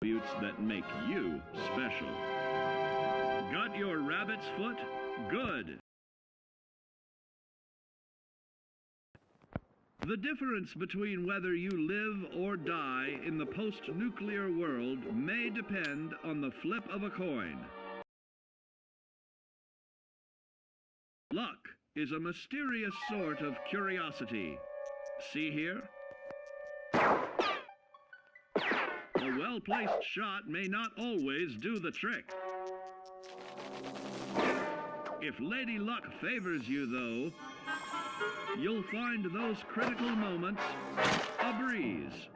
attributes that make you special. Got your rabbit's foot? Good. The difference between whether you live or die in the post-nuclear world may depend on the flip of a coin. Luck is a mysterious sort of curiosity. See here? A well-placed shot may not always do the trick. If Lady Luck favors you, though, you'll find those critical moments a breeze.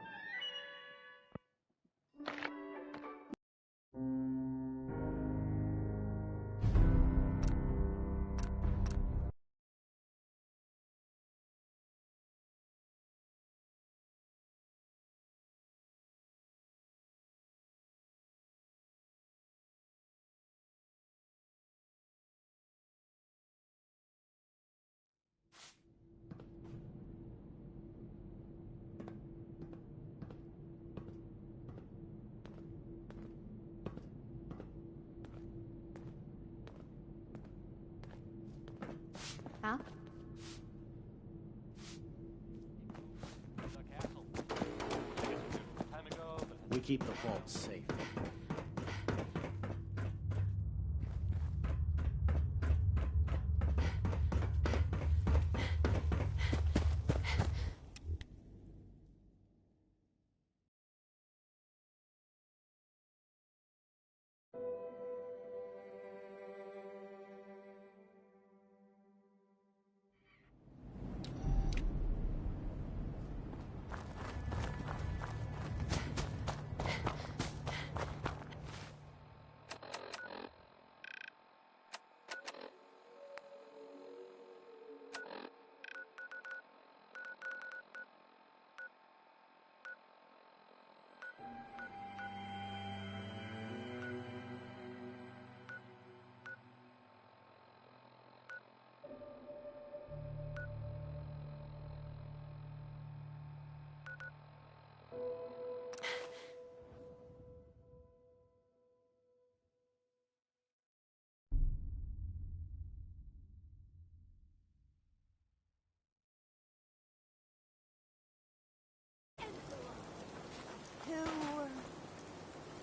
Huh? We keep the vault safe.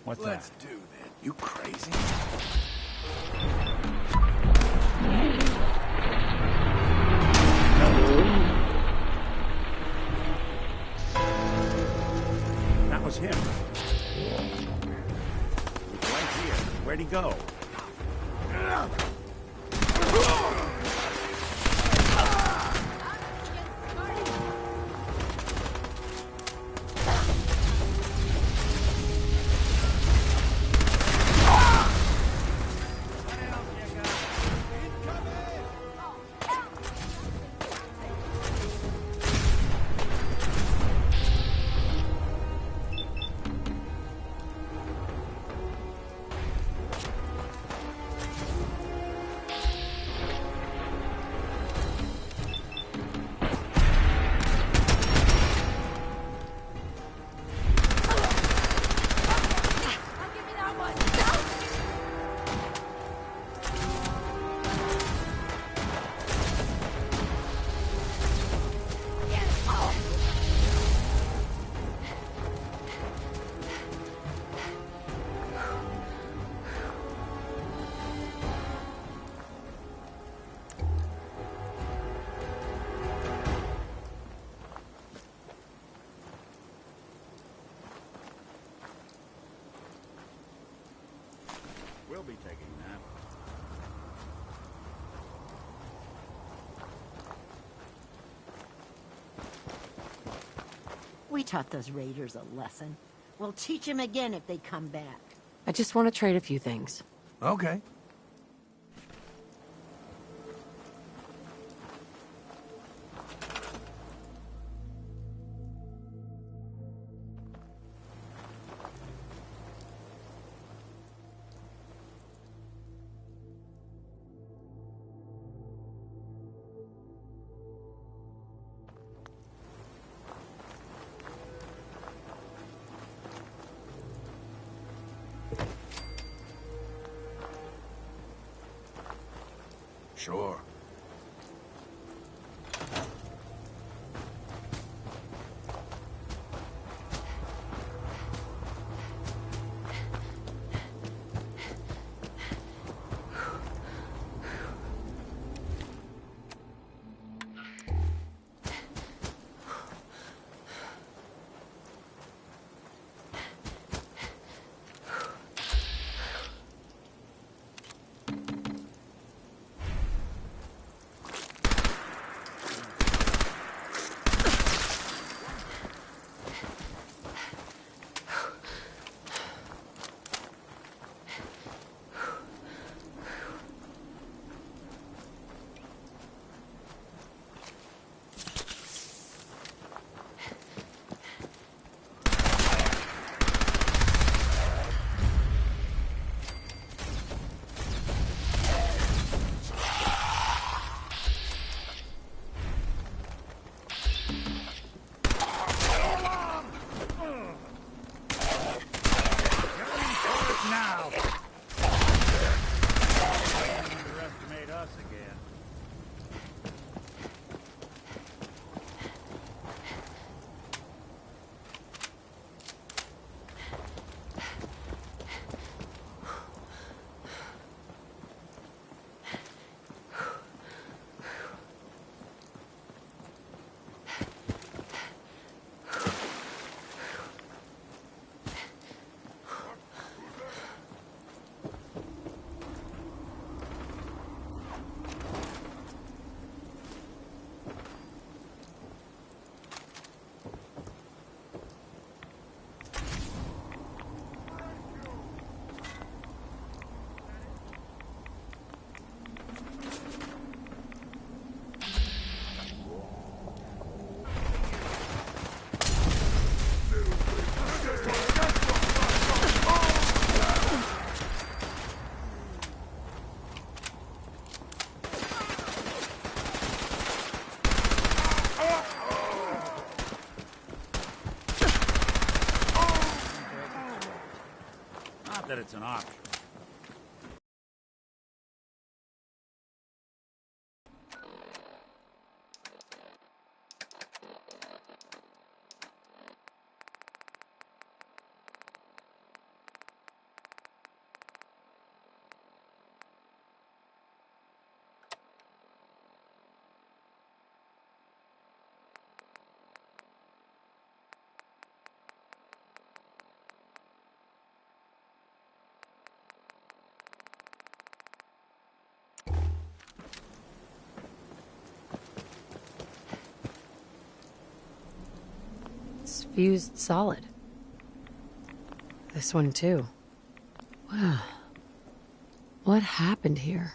What's that? Let's do that. You crazy? That was him. Right here. Where'd he go? We'll be taking that. We taught those raiders a lesson. We'll teach them again if they come back. I just want to trade a few things. Okay. Sure. Now! Underestimate us again. Not that it's an option. It's fused solid. This one too. Wow. What happened here?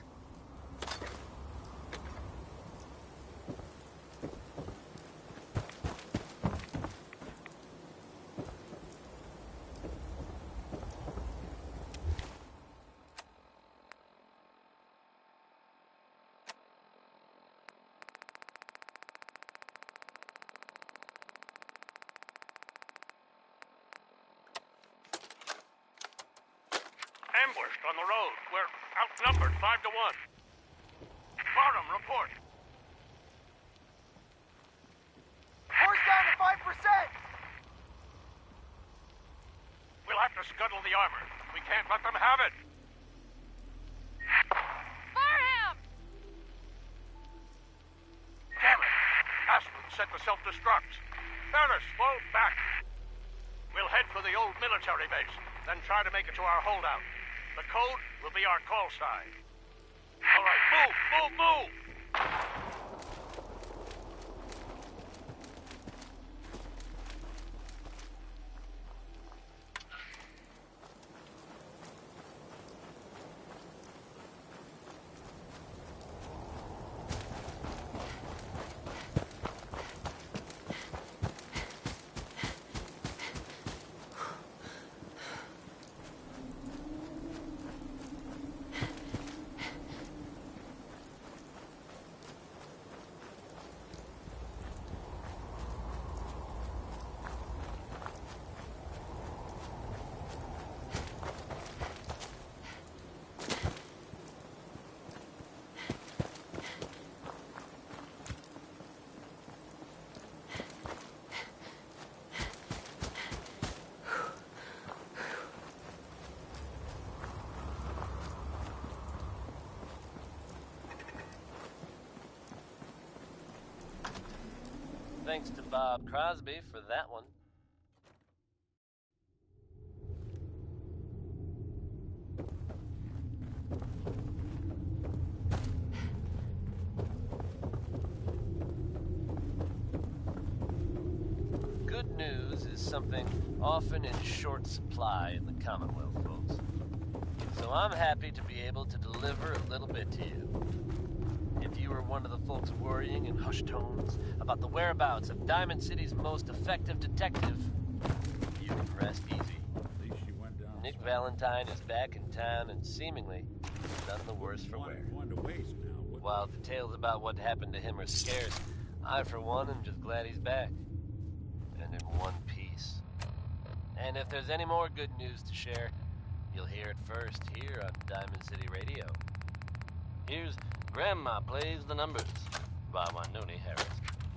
Ambushed on the road. We're outnumbered 5 to 1. Bottom, report. Horse down to 5%! We'll have to scuttle the armor. We can't let them have it. Fire him! Damn it. Aslan set the self-destruct. Ferris, fall back. We'll head for the old military base, then try to make it to our holdout. The code will be our call sign. All right, move, move, move! thanks to Bob Crosby for that one. Good news is something often in short supply in the Commonwealth, folks. So I'm happy to be able to deliver a little bit to you. If you were one of the folks worrying in hushed tones about the whereabouts of Diamond City's most effective detective, you can rest easy. At least she went down. Nick Valentine is back in town and seemingly none the worse for wear. One to waste now. While details about what happened to him are scarce, I, for one, am just glad he's back. And in one piece. And if there's any more good news to share, you'll hear it first here on Diamond City Radio. Here's Grandma Plays the Numbers by Winoni Harris.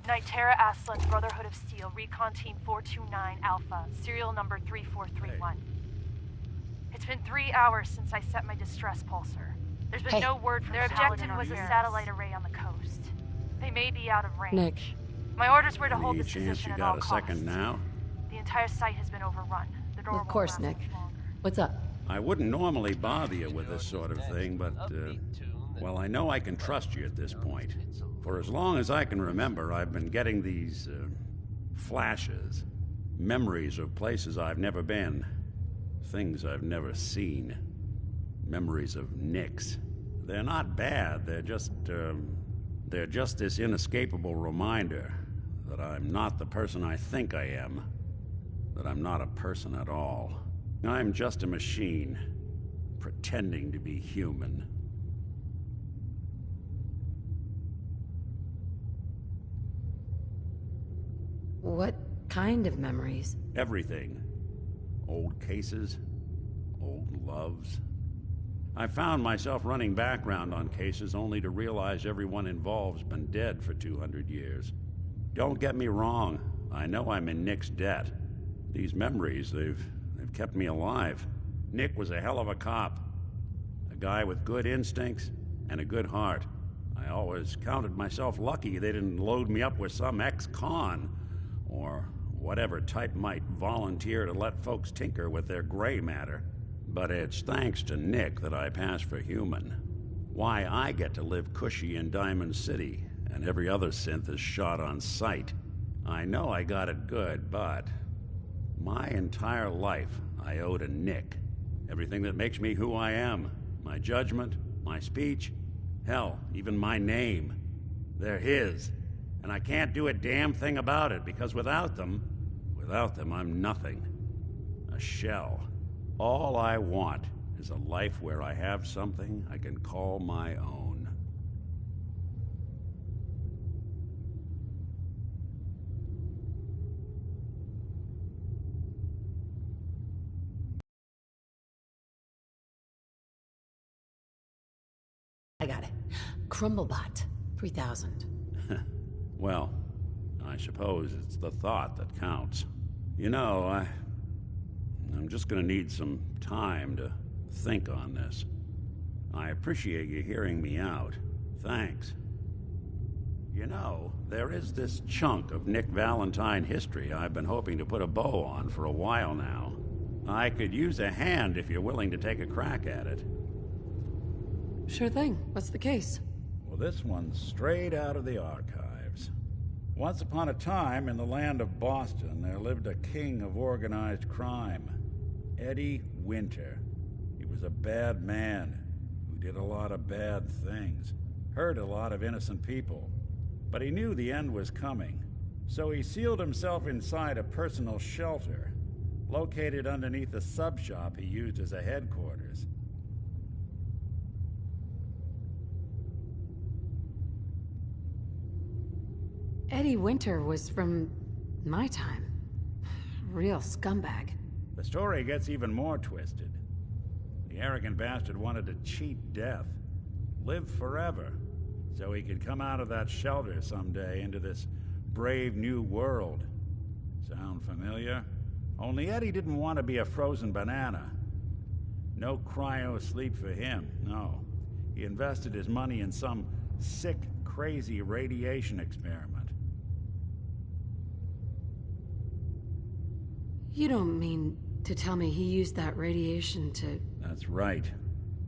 Nightera Aslan's Brotherhood of Steel, Recon Team 429 Alpha, serial number 3431. It's been 3 hours since I set my distress pulsar. There's been no word from their objective was a satellite array on the coast. They may be out of range. Nick. My orders were to hold Any this chance position you at got all a costs. second now? The entire site has been overrun. The door Of course, won't last Nick. much longer. What's up? I wouldn't normally bother you with this sort of thing, but, well, I know I can trust you at this point. For as long as I can remember, I've been getting these, flashes. Memories of places I've never been. Things I've never seen. Memories of Nicks. They're not bad, they're just this inescapable reminder that I'm not the person I think I am. That I'm not a person at all. I'm just a machine, pretending to be human. What kind of memories? Everything. Old cases, old loves. I found myself running background on cases only to realize everyone involved's been dead for 200 years. Don't get me wrong, I know I'm in Nick's debt. These memories, they've kept me alive. Nick was a hell of a cop. A guy with good instincts and a good heart. I always counted myself lucky they didn't load me up with some ex-con, or whatever type might volunteer to let folks tinker with their gray matter. But it's thanks to Nick that I pass for human. Why I get to live cushy in Diamond City, and every other synth is shot on sight. I know I got it good, but my entire life I owe to Nick. Everything that makes me who I am. My judgment, my speech, hell, even my name. They're his. And I can't do a damn thing about it, because without them, I'm nothing. A shell. All I want is a life where I have something I can call my own. I got it. Crumblebot, 3000. Well, I suppose it's the thought that counts. You know, I'm just gonna need some time to think on this. I appreciate you hearing me out. Thanks. You know, there is this chunk of Nick Valentine history I've been hoping to put a bow on for a while now. I could use a hand if you're willing to take a crack at it. Sure thing. What's the case? Well, this one's straight out of the archives. Once upon a time, in the land of Boston, there lived a king of organized crime. Eddie Winter. He was a bad man who did a lot of bad things, hurt a lot of innocent people. But he knew the end was coming, so he sealed himself inside a personal shelter, located underneath a sub-shop he used as a headquarters. Eddie Winter was from my time. Real scumbag. The story gets even more twisted. The arrogant bastard wanted to cheat death, live forever, so he could come out of that shelter someday into this brave new world. Sound familiar? Only Eddie didn't want to be a frozen banana. No cryo sleep for him, no. He invested his money in some sick, crazy radiation experiment. You don't mean to tell me he used that radiation to... That's right.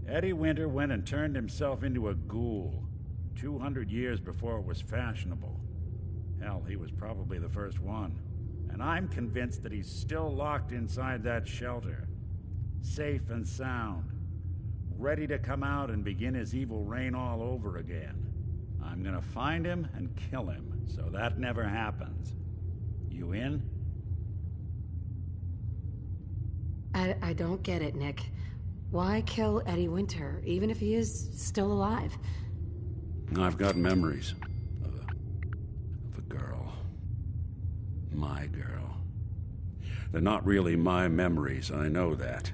Eddie Winter went and turned himself into a ghoul. 200 years before it was fashionable. Hell, he was probably the first one. And I'm convinced that he's still locked inside that shelter. Safe and sound. Ready to come out and begin his evil reign all over again. I'm gonna find him and kill him, so that never happens. You in? I don't get it, Nick. Why kill Eddie Winter, even if he is still alive? I've got memories of a girl. My girl. They're not really my memories, I know that.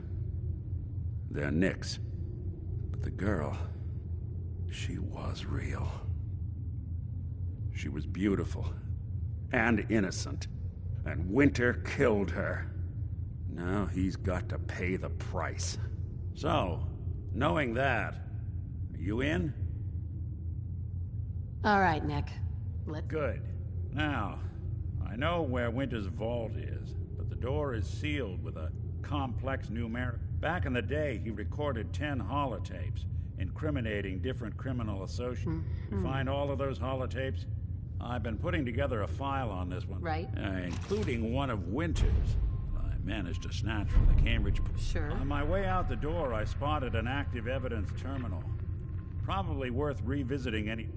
They're Nick's. But the girl, she was real. She was beautiful and innocent, and Winter killed her. Now he's got to pay the price. So, knowing that, are you in? All right, Nick. Good. Now, I know where Winter's vault is, but the door is sealed with a complex numeric. Back in the day, he recorded 10 holotapes, incriminating different criminal associates. You find all of those holotapes? I've been putting together a file on this one. Right. Including one of Winter's. I managed to snatch from the Cambridge... Sure. On my way out the door, I spotted an active evidence terminal. Probably worth revisiting any...